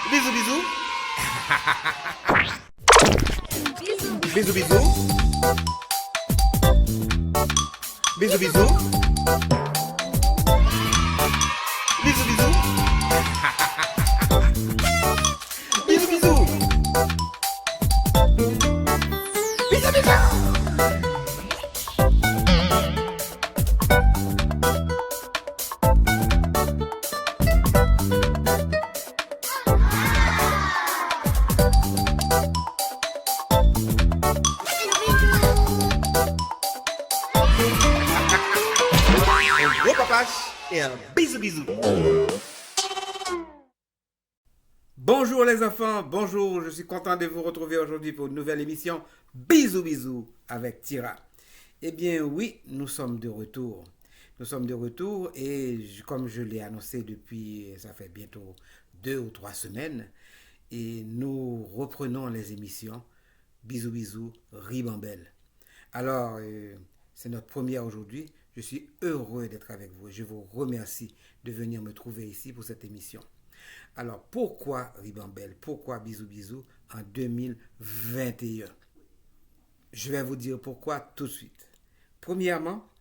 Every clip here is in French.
Bisous, bisous. Bisous, bisous. Bisous, bisous. Bisous, bisous. Bisous, bisous. Bisous, bisous. Un gros papache et un bisou bisou. Bonjour les enfants, bonjour, je suis content de vous retrouver aujourd'hui pour une nouvelle émission Bisous bisous avec Tira. Eh bien oui, nous sommes de retour. Nous sommes de retour et comme je l'ai annoncé depuis, ça fait bientôt 2 ou 3 semaines, et nous reprenons les émissions Bisous bisous, Ribambelle. Alors, c'est notre première aujourd'hui. Je suis heureux d'être avec vous. Je vous remercie de venir me trouver ici pour cette émission. Alors, pourquoi Ribambelle? Pourquoi Bisous Bisous en 2021? Je vais vous dire pourquoi tout de suite. Premièrement,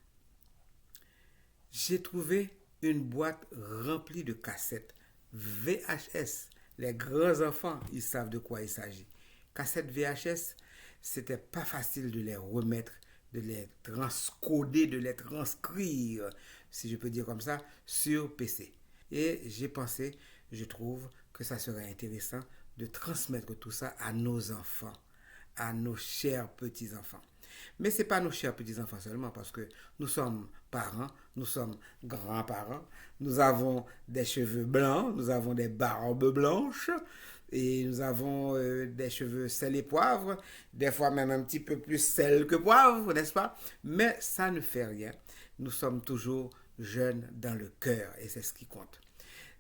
j'ai trouvé une boîte remplie de cassettes VHS. Les grands enfants, ils savent de quoi il s'agit. Cassettes VHS, c'était pas facile de les remettre, de les transcoder, de les transcrire, si je peux dire comme ça, sur PC. Et j'ai pensé, je trouve que ça serait intéressant de transmettre tout ça à nos enfants, à nos chers petits-enfants. Mais ce n'est pas nos chers petits-enfants seulement, parce que nous sommes parents, nous sommes grands-parents, nous avons des cheveux blancs, nous avons des barbes blanches, et nous avons des cheveux sel et poivre, des fois même un petit peu plus sel que poivre, n'est-ce pas? Mais ça ne fait rien. Nous sommes toujours jeunes dans le cœur et c'est ce qui compte.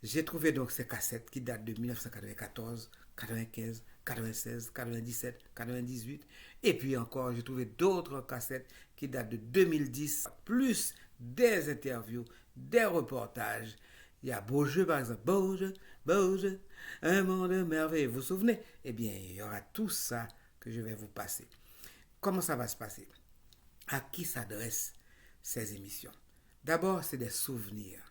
J'ai trouvé donc ces cassettes qui datent de 1994, 95, 96, 97, 98. Et puis encore, j'ai trouvé d'autres cassettes qui datent de 2010, plus des interviews, des reportages. Il y a Beaujeu par exemple. Beaujeu, Beaujeu, un monde merveilleux. Vous vous souvenez? Eh bien, il y aura tout ça que je vais vous passer. Comment ça va se passer? À qui s'adressent ces émissions? D'abord, c'est des souvenirs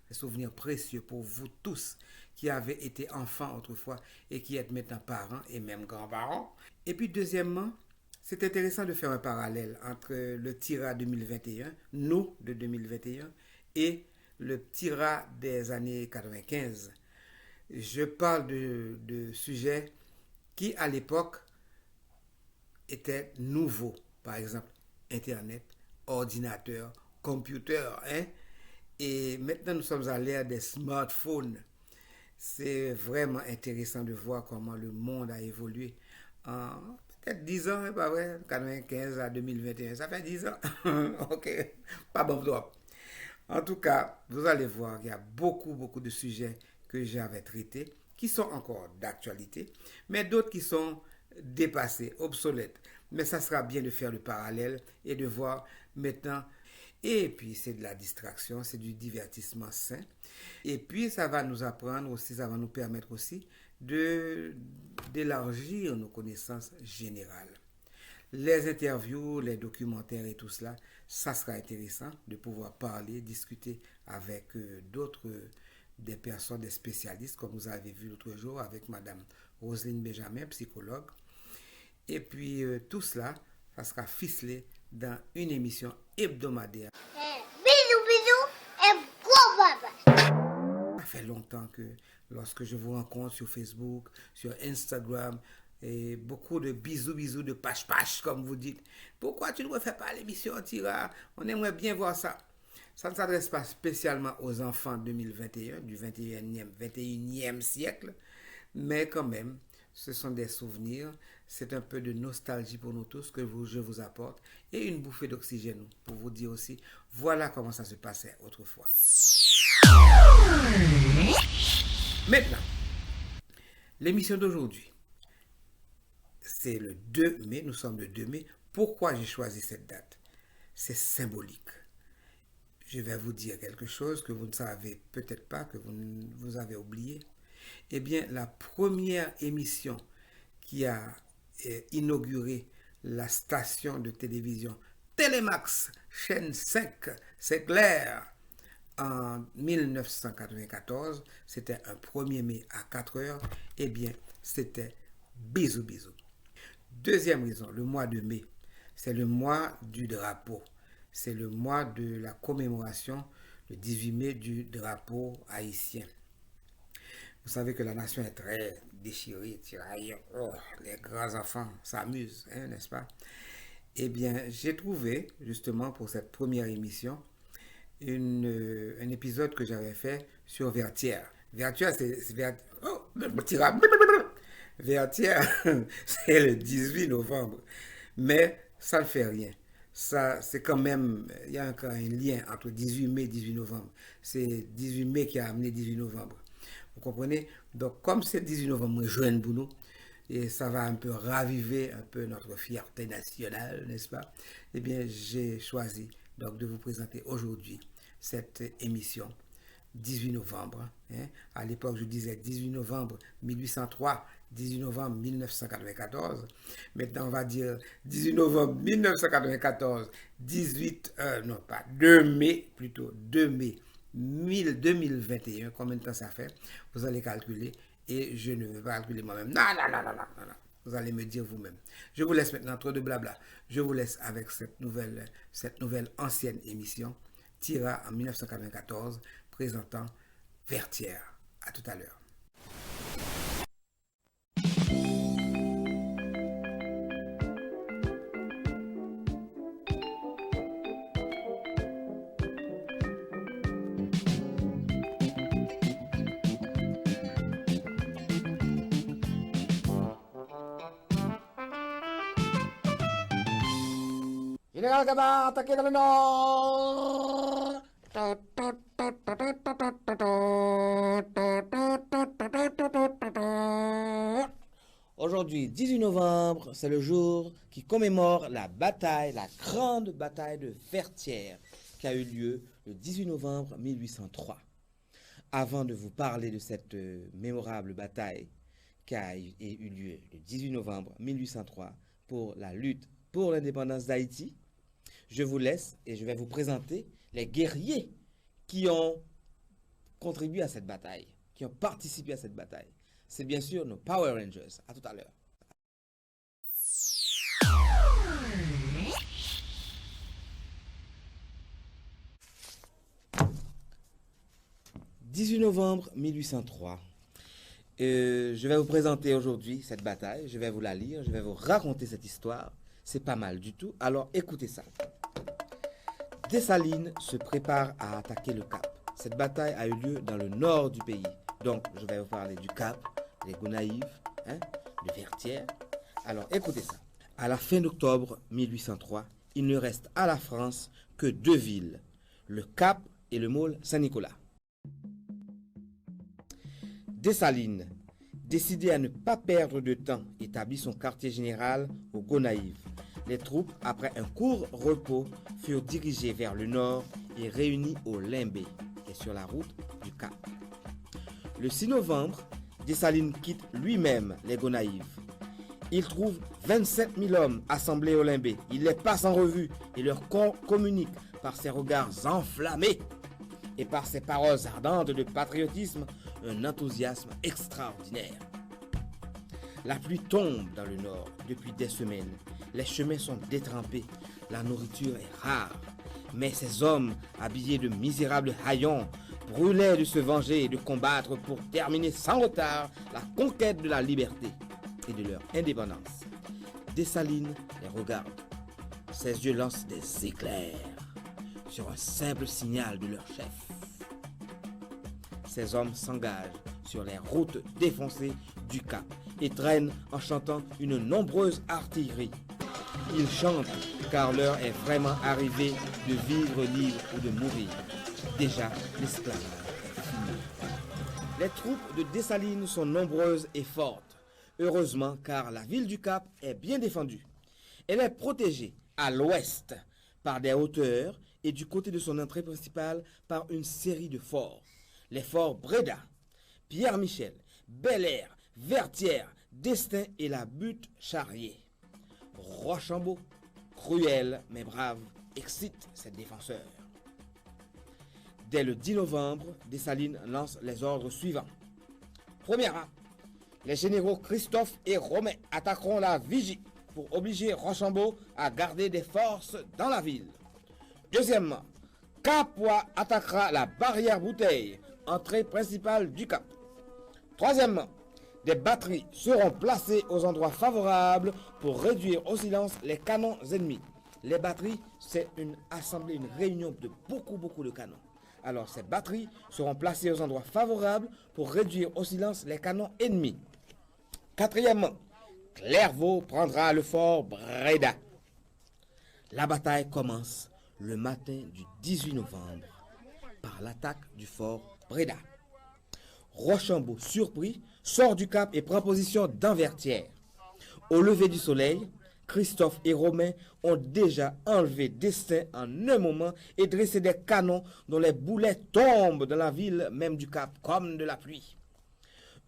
précieux pour vous tous qui avez été enfants autrefois et qui êtes maintenant parents et même grands-parents. Et puis deuxièmement, c'est intéressant de faire un parallèle entre le Tira 2021, nous de 2021, et le Tira des années 95. Je parle de sujets qui à l'époque étaient nouveaux. Par exemple, Internet, ordinateur, computer, hein? Et maintenant, nous sommes à l'ère des smartphones. C'est vraiment intéressant de voir comment le monde a évolué en peut-être 10 ans, pas vrai? 95 à 2021, ça fait 10 ans. Ok, pas bon trop. En tout cas, vous allez voir qu'il y a beaucoup de sujets que j'avais traités qui sont encore d'actualité, mais d'autres qui sont dépassés, obsolètes. Mais ça sera bien de faire le parallèle et de voir maintenant. Et puis, c'est de la distraction, c'est du divertissement sain. Et puis, ça va nous apprendre aussi, ça va nous permettre aussi d'élargir nos connaissances générales. Les interviews, les documentaires et tout cela, ça sera intéressant de pouvoir parler, discuter avec d'autres, des personnes, des spécialistes, comme vous avez vu l'autre jour avec Madame Roselyne Benjamin, psychologue. Et puis, tout cela, ça sera ficelé dans une émission hebdomadaire. Bisous, bisous et gros bye. Ça fait longtemps que lorsque je vous rencontre sur Facebook, sur Instagram, et beaucoup de bisous, de pache, comme vous dites. Pourquoi tu ne refais pas l'émission Tira? On aimerait bien voir ça. Ça ne s'adresse pas spécialement aux enfants 2021, du 21e siècle, mais quand même, ce sont des souvenirs, c'est un peu de nostalgie pour nous tous que je vous apporte et une bouffée d'oxygène pour vous dire aussi, voilà comment ça se passait autrefois. Maintenant, l'émission d'aujourd'hui, c'est le 2 mai, nous sommes le 2 mai. Pourquoi j'ai choisi cette date? C'est symbolique. Je vais vous dire quelque chose que vous ne savez peut-être pas, que vous avez oublié. Eh bien, la première émission qui a inauguré la station de télévision Télémax, chaîne 5, c'est clair, en 1994, c'était un 1er mai à 4 heures, eh bien, c'était Bisous Bisous. Deuxième raison, le mois de mai, c'est le mois du drapeau. C'est le mois de la commémoration, le 18 mai, du drapeau haïtien. Vous savez que la nation est très déchirée, tiraillée. Oh, les grands enfants s'amusent, hein, n'est-ce pas? Eh bien, j'ai trouvé, justement, pour cette première émission, un épisode que j'avais fait sur Vertières. Vertières, Vertières, c'est le 18 novembre. Mais ça ne fait rien. Ça, c'est quand même, il y a encore un lien entre 18 mai et 18 novembre. C'est 18 mai qui a amené 18 novembre. Vous comprenez? Donc, comme c'est 18 novembre, je joins pour nous, et ça va un peu raviver un peu notre fierté nationale, n'est-ce pas? Eh bien, j'ai choisi donc de vous présenter aujourd'hui cette émission 18 novembre. Hein. À l'époque, je disais 18 novembre 1803, 18 novembre 1994. Maintenant, on va dire 18 novembre 1994, 2 mai, plutôt 2 mai 2021. Combien de temps ça fait? Vous allez calculer et je ne vais pas calculer moi-même. Non, non, non, non, non, non. Vous allez me dire vous-même. Je vous laisse maintenant, trop de blabla. Je vous laisse avec cette nouvelle ancienne émission, Tira en 1994, présentant Vertières. À tout à l'heure. Général Gabin, attaqué dans le nord. Aujourd'hui, 18 novembre, c'est le jour qui commémore la bataille, la grande bataille de Vertières, qui a eu lieu le 18 novembre 1803. Avant de vous parler de cette mémorable bataille qui a eu lieu le 18 novembre 1803 pour la lutte pour l'indépendance d'Haïti, je vous laisse et je vais vous présenter les guerriers qui ont contribué à cette bataille, qui ont participé à cette bataille. C'est bien sûr nos Power Rangers. À tout à l'heure. « 18 novembre 1803. Je vais vous présenter aujourd'hui cette bataille. Je vais vous la lire. Je vais vous raconter cette histoire. C'est pas mal du tout. Alors écoutez ça. Dessalines se prépare à attaquer le Cap. Cette bataille a eu lieu dans le nord du pays. Donc je vais vous parler du Cap, des Gonaïves, de Vertières. Alors écoutez ça. À la fin d'octobre 1803, il ne reste à la France que 2 villes, le Cap et le môle Saint-Nicolas. Dessalines, décidé à ne pas perdre de temps, établit son quartier général aux Gonaïves. Les troupes, après un court repos, furent dirigées vers le nord et réunies au Limbé, qui est sur la route du Cap. Le 6 novembre, Dessalines quitte lui-même les Gonaïves. Il trouve 27 000 hommes assemblés au Limbé. Il les passe en revue et leur communique par ses regards enflammés et par ses paroles ardentes de patriotisme un enthousiasme extraordinaire. La pluie tombe dans le nord depuis des semaines. Les chemins sont détrempés. La nourriture est rare. Mais ces hommes, habillés de misérables haillons, brûlaient de se venger et de combattre pour terminer sans retard la conquête de la liberté et de leur indépendance. Dessalines les regarde. Ses yeux lancent des éclairs sur un simple signal de leur chef. Ces hommes s'engagent sur les routes défoncées du Cap et traînent en chantant une nombreuse artillerie. Ils chantent car l'heure est vraiment arrivée de vivre libre ou de mourir. Déjà, l'esclavage est fini. Les troupes de Dessalines sont nombreuses et fortes. Heureusement car la ville du Cap est bien défendue. Elle est protégée à l'ouest par des hauteurs et du côté de son entrée principale par une série de forts. Les forts Breda, Pierre-Michel, Bel-Air, Vertières, Destin et la butte Charrier. Rochambeau, cruel mais brave, excite ses défenseurs. Dès le 10 novembre, Dessalines lance les ordres suivants. Premier rang, les généraux Christophe et Romain attaqueront la Vigie pour obliger Rochambeau à garder des forces dans la ville. Deuxièmement, Capois attaquera la barrière Bouteille, entrée principale du Cap. Troisièmement, des batteries seront placées aux endroits favorables pour réduire au silence les canons ennemis. Les batteries, c'est une assemblée, une réunion de beaucoup de canons. Alors, ces batteries seront placées aux endroits favorables pour réduire au silence les canons ennemis. Quatrièmement, Clairvaux prendra le fort Breda. La bataille commence le matin du 18 novembre par l'attaque du fort Breda. Rochambeau, surpris, sort du Cap et prend position dans Vertières. Au lever du soleil, Christophe et Romain ont déjà enlevé Destin en un moment et dressé des canons dont les boulets tombent dans la ville même du Cap comme de la pluie.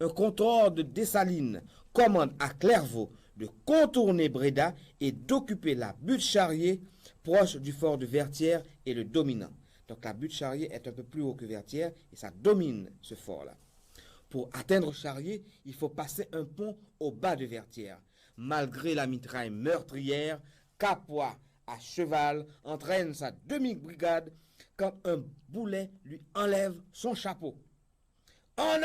Un comptoir de Dessalines commande à Clairvaux de contourner Breda et d'occuper la butte Charrier proche du fort de Vertières et le dominant. Donc la butte Charrier est un peu plus haut que Vertières et ça domine ce fort-là. Pour atteindre Charrier, il faut passer un pont au bas de Vertières. Malgré la mitraille meurtrière, Capois à cheval entraîne sa demi-brigade quand un boulet lui enlève son chapeau. En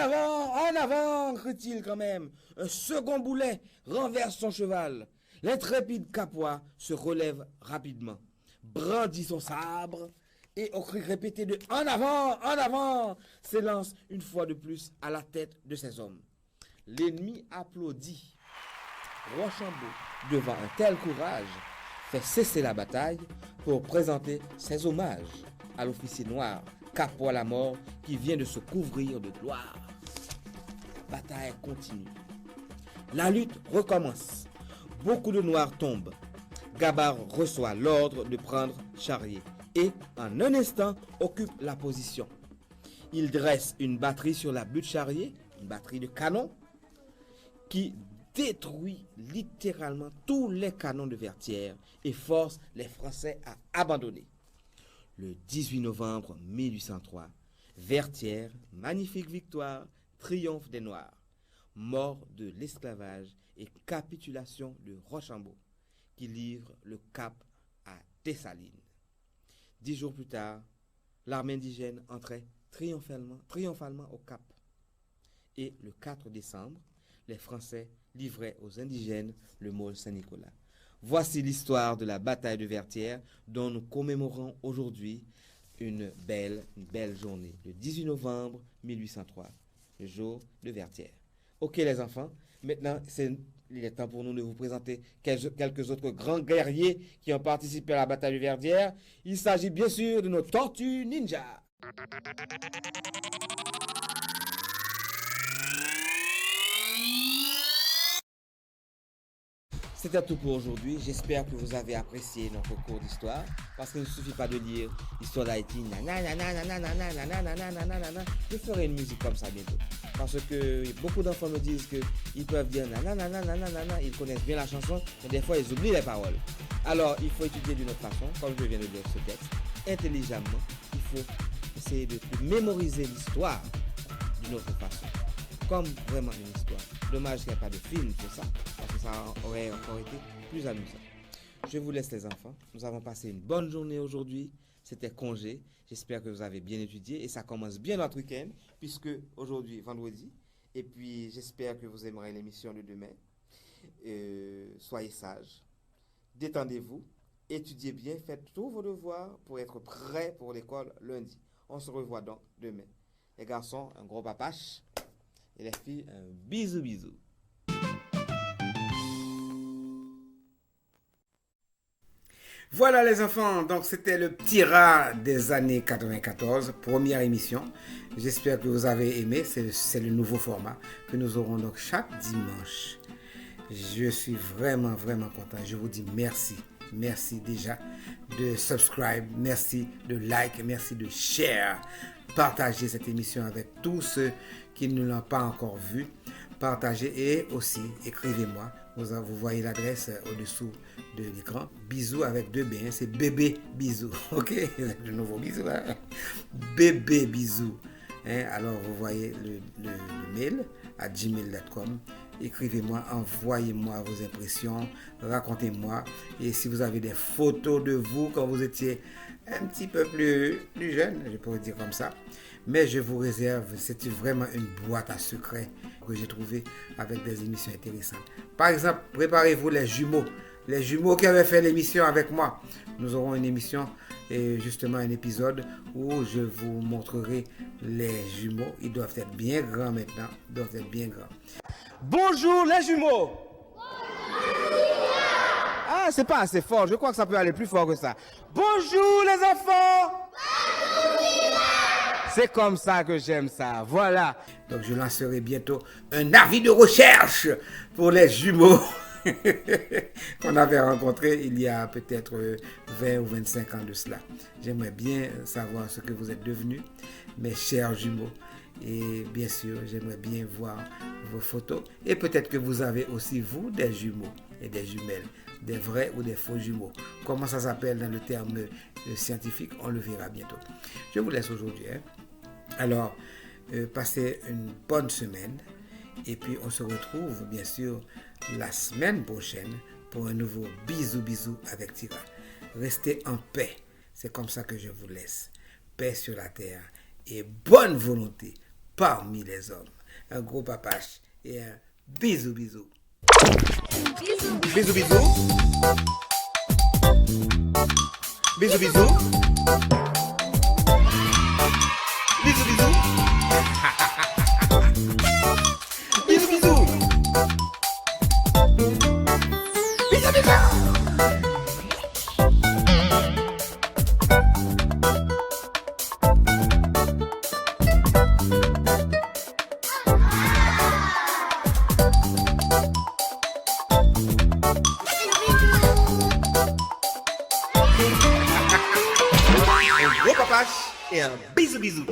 avant, crie-t-il quand même. Un second boulet renverse son cheval. L'intrépide Capois se relève rapidement, brandit son sabre et au cri répété de « En avant !» s'élance une fois de plus à la tête de ses hommes. L'ennemi applaudit. Rochambeau, devant un tel courage, fait cesser la bataille pour présenter ses hommages à l'officier noir Capois la mort qui vient de se couvrir de gloire. Bataille continue. La lutte recommence. Beaucoup de Noirs tombent. Gabard reçoit l'ordre de prendre Charrier et, en un instant, occupe la position. Il dresse une batterie sur la butte Charrier, une batterie de canons, qui détruit littéralement tous les canons de Vertières et force les Français à abandonner. Le 18 novembre 1803, Vertières, magnifique victoire, triomphe des Noirs, mort de l'esclavage et capitulation de Rochambeau, qui livre le Cap à Dessalines. 10 jours plus tard, l'armée indigène entrait triomphalement au Cap. Et le 4 décembre, les Français livraient aux indigènes le môle Saint-Nicolas. Voici l'histoire de la bataille de Vertières dont nous commémorons aujourd'hui une belle journée, le 18 novembre 1803, le jour de Vertières. Ok les enfants, maintenant il est temps pour nous de vous présenter quelques autres grands guerriers qui ont participé à la bataille de Vertières. Il s'agit bien sûr de nos Tortues Ninja. C'était tout pour aujourd'hui. J'espère que vous avez apprécié notre cours d'histoire. Parce qu'il ne suffit pas de lire l'histoire d'Haïti. Je ferai une musique comme ça bientôt. Parce que beaucoup d'enfants me disent qu'ils peuvent dire ils connaissent bien la chanson, mais des fois ils oublient les paroles. Alors il faut étudier d'une autre façon, comme je viens de lire ce texte, intelligemment. Il faut essayer de mémoriser l'histoire d'une autre façon. Comme vraiment une histoire. Dommage qu'il n'y ait pas de film sur ça, parce que ça aurait encore été plus amusant. Je vous laisse les enfants. Nous avons passé une bonne journée aujourd'hui. C'était congé. J'espère que vous avez bien étudié et ça commence bien notre week-end, puisque aujourd'hui, vendredi. Et puis, j'espère que vous aimerez l'émission de demain. Soyez sages. Détendez-vous. Étudiez bien. Faites tous vos devoirs pour être prêts pour l'école lundi. On se revoit donc demain. Les garçons, un gros papache. Et les filles, un bisou. Voilà les enfants, donc c'était le petit rat des années 94, première émission. J'espère que vous avez aimé, c'est le nouveau format que nous aurons donc chaque dimanche. Je suis vraiment content, je vous dis merci. Merci déjà de subscribe, merci de like, merci de share. Partagez cette émission avec tous ceux qui ne l'ont pas encore vue. partagez et aussi écrivez-moi. Vous voyez l'adresse au-dessous de l'écran. Bisous avec 2 B, hein, c'est bébé bisous. Ok, de nouveau bisous. Hein? Bébé bisous. Hein? Alors vous voyez le mail à gmail.com. Écrivez-moi, envoyez-moi vos impressions, racontez-moi. Et si vous avez des photos de vous quand vous étiez un petit peu plus jeune, je pourrais dire comme ça. Mais je vous réserve, c'est vraiment une boîte à secrets que j'ai trouvée avec des émissions intéressantes. Par exemple, préparez-vous les jumeaux qui avaient fait l'émission avec moi. Nous aurons une émission et justement un épisode où je vous montrerai les jumeaux. Ils doivent être bien grands maintenant, ils doivent être bien grands. Bonjour les jumeaux. Ah, c'est pas assez fort. Je crois que ça peut aller plus fort que ça. Bonjour les enfants. C'est comme ça que j'aime ça. Voilà. Donc je lancerai bientôt un avis de recherche pour les jumeaux qu'on avait rencontrés il y a peut-être 20 ou 25 ans de cela. J'aimerais bien savoir ce que vous êtes devenus, mes chers jumeaux. Et bien sûr, j'aimerais bien voir vos photos. Et peut-être que vous avez aussi, vous, des jumeaux et des jumelles, des vrais ou des faux jumeaux. Comment ça s'appelle dans le terme scientifique, on le verra bientôt. Je vous laisse aujourd'hui. Hein. Alors, passez une bonne semaine. Et puis, on se retrouve, bien sûr, la semaine prochaine pour un nouveau bisou avec Tira. Restez en paix. C'est comme ça que je vous laisse. Paix sur la terre et bonne volonté parmi les hommes. Un gros papache et un bisou. Bisous. Bisous, bisous. Un gros papache et un bisou.